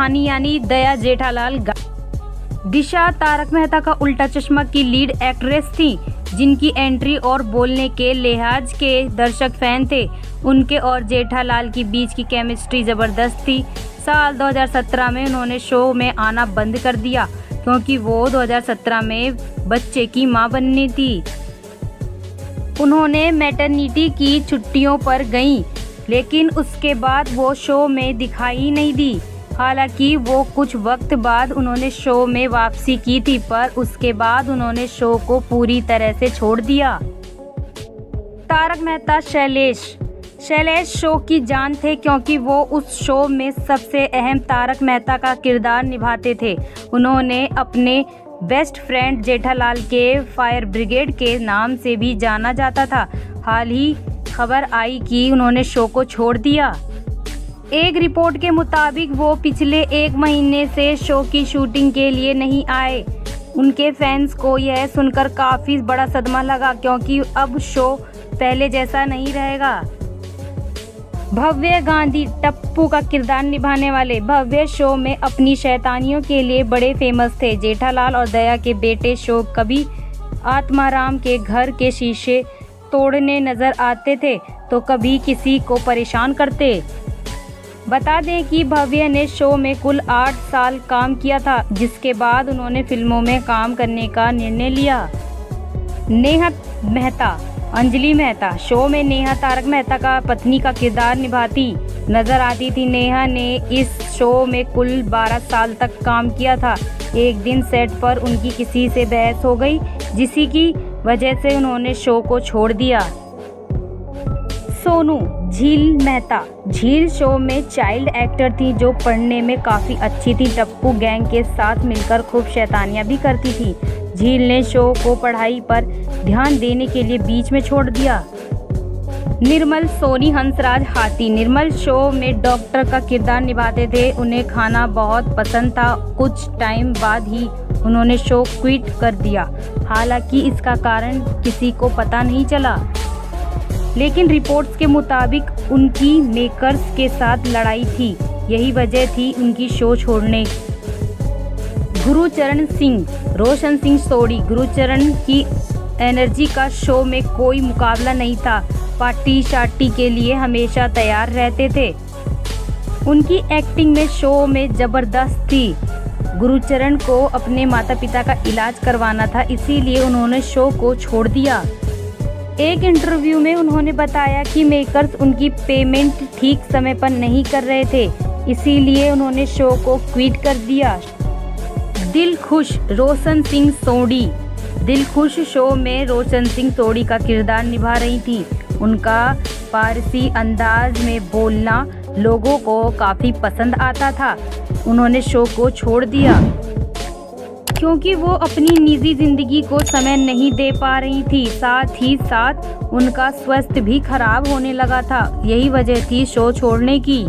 रानी यानी दया जेठालाल दिशा तारक मेहता का उल्टा चश्मा की लीड एक्ट्रेस थी, जिनकी एंट्री और बोलने के लिहाज के दर्शक फैन थे। उनके और जेठालाल के बीच की केमिस्ट्री जबरदस्त थी। साल 2017 में उन्होंने शो में आना बंद कर दिया क्योंकि वो 2017 में बच्चे की मां बननी थी। उन्होंने मैटरनिटी की छुट्टियों पर गईं, लेकिन उसके बाद वो शो में दिखाई नहीं दी। हालांकि वो कुछ वक्त बाद उन्होंने शो में वापसी की थी, पर उसके बाद उन्होंने शो को पूरी तरह से छोड़ दिया। तारक मेहता शैलेश शो की जान थे क्योंकि वो उस शो में सबसे अहम तारक मेहता का किरदार निभाते थे। उन्होंने अपने बेस्ट फ्रेंड जेठालाल के फायर ब्रिगेड के नाम से भी जाना जाता था। हाल ही खबर आई कि उन्होंने शो को छोड़ दिया। एक रिपोर्ट के मुताबिक वो पिछले 1 महीने से शो की शूटिंग के लिए नहीं आए। उनके फैंस को यह सुनकर काफी बड़ा सदमा लगा क्योंकि अब शो पहले जैसा नहीं रहेगा। भव्य गांधी टप्पू का किरदार निभाने वाले भव्य शो में अपनी शैतानियों के लिए बड़े फेमस थे। जेठालाल और दया के बेटे शो कभी आत्माराम के घर के शीशे तोड़ने नजर आते थे तो कभी किसी को परेशान करते। बता दें कि भव्य ने शो में कुल 8 साल काम किया था, जिसके बाद उन्होंने फिल्मों में काम करने का निर्णय लिया। नेहा मेहता अंजलि मेहता शो में नेहा तारक मेहता का पत्नी का किरदार निभाती नजर आती थी। नेहा ने इस शो में कुल 12 साल तक काम किया था। एक दिन सेट पर उनकी किसी से बहस हो गई, जिसी की वजह से उन्होंने शो को छोड़ दिया। सोनू झील शो में चाइल्ड एक्टर थी जो पढ़ने में काफ़ी अच्छी थी। टप्पू गैंग के साथ मिलकर खूब शैतानियां भी करती थी। झील ने शो को पढ़ाई पर ध्यान देने के लिए बीच में छोड़ दिया। निर्मल सोनी हंसराज हाथी निर्मल शो में डॉक्टर का किरदार निभाते थे। उन्हें खाना बहुत पसंद था। कुछ टाइम बाद ही उन्होंने शो क्विट कर दिया। हालांकि इसका कारण किसी को पता नहीं चला, लेकिन रिपोर्ट्स के मुताबिक उनकी मेकर्स के साथ लड़ाई थी। यही वजह थी उनकी शो छोड़ने। गुरुचरण सिंह रोशन सिंह सोढ़ी गुरुचरण की एनर्जी का शो में कोई मुकाबला नहीं था। पार्टी शार्टी के लिए हमेशा तैयार रहते थे। उनकी एक्टिंग में शो में जबरदस्त थी। गुरुचरण को अपने माता पिता का इलाज करवाना था, इसीलिए उन्होंने शो को छोड़ दिया। एक इंटरव्यू में उन्होंने बताया कि मेकर्स उनकी पेमेंट ठीक समय पर नहीं कर रहे थे, इसीलिए उन्होंने शो को क्विट कर दिया। दिलखुश रोशन सिंह सोढ़ी दिलखुश शो में रोशन सिंह सोढ़ी का किरदार निभा रही थी। उनका पारसी अंदाज में बोलना लोगों को काफ़ी पसंद आता था। उन्होंने शो को छोड़ दिया क्योंकि वो अपनी निजी जिंदगी को समय नहीं दे पा रही थी। साथ ही साथ उनका स्वास्थ्य भी खराब होने लगा था। यही वजह थी शो छोड़ने की।